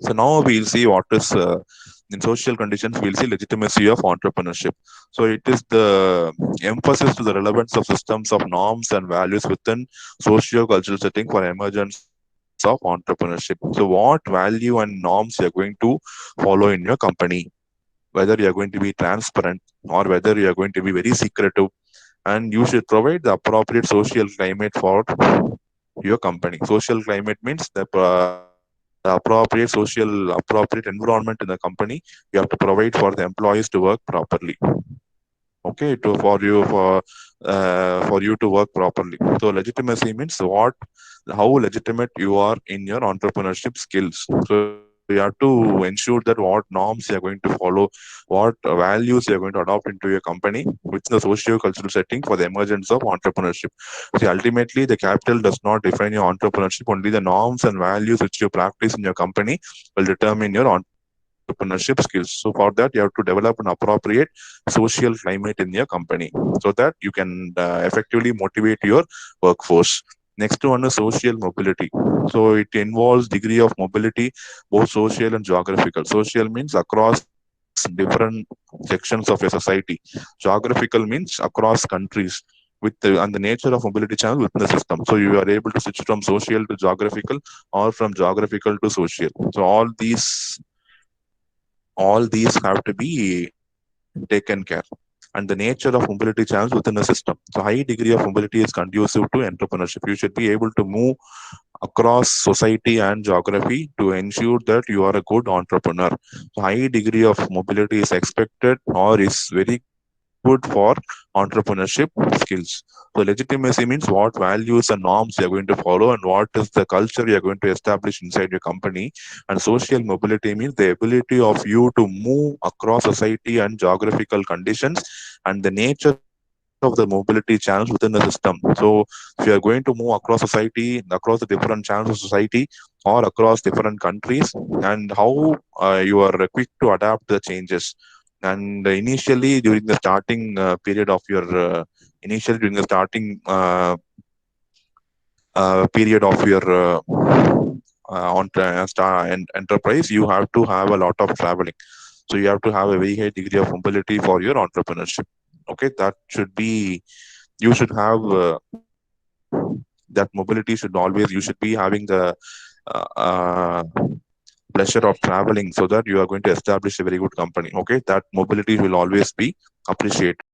So now we'll see what is in social conditions. We'll see legitimacy of entrepreneurship. So it is the emphasis to the relevance of systems of norms and values within socio-cultural setting for emergence of entrepreneurship. So what value and norms you are going to follow in your company, whether you are going to be transparent or whether you are going to be very secretive, and you should provide the appropriate social climate for your company. Social climate means the appropriate environment in the company. You have to provide for the employees to work properly. Okay, to for you to work properly. So legitimacy means how legitimate you are in your entrepreneurship skills. So you have to ensure that what norms you are going to follow, what values you are going to adopt into your company within the socio-cultural setting for the emergence of entrepreneurship. See, ultimately, the capital does not define your entrepreneurship. Only the norms and values which you practice in your company will determine your entrepreneurship skills. So for that, you have to develop an appropriate social climate in your company so that you can effectively motivate your workforce. Next one is social mobility. So it involves degree of mobility, both social and geographical. Social means across different sections of a society. Geographical means across countries and the nature of mobility channel within the system. So you are able to switch from social to geographical or from geographical to social. So all these have to be taken care, and the nature of mobility channels within a system. So high degree of mobility is conducive to entrepreneurship. You should be able to move across society and geography to ensure that you are a good entrepreneur. So high degree of mobility is expected or is very good for entrepreneurship skills. So legitimacy means what values and norms you are going to follow and what is the culture you are going to establish inside your company. And social mobility means the ability of you to move across society and geographical conditions and the nature of the mobility channels within the system. So if you are going to move across society, across the different channels of society or across different countries, and how you are quick to adapt the changes. And initially during the starting period of your initially during the starting period of your enterprise, you have to have a lot of traveling. So you have to have a very high degree of mobility for your entrepreneurship. Okay, that should be, you should have that mobility should always, you should be having the uh, uh, pleasure of traveling so that you are going to establish a very good company. Okay, that mobility will always be appreciated.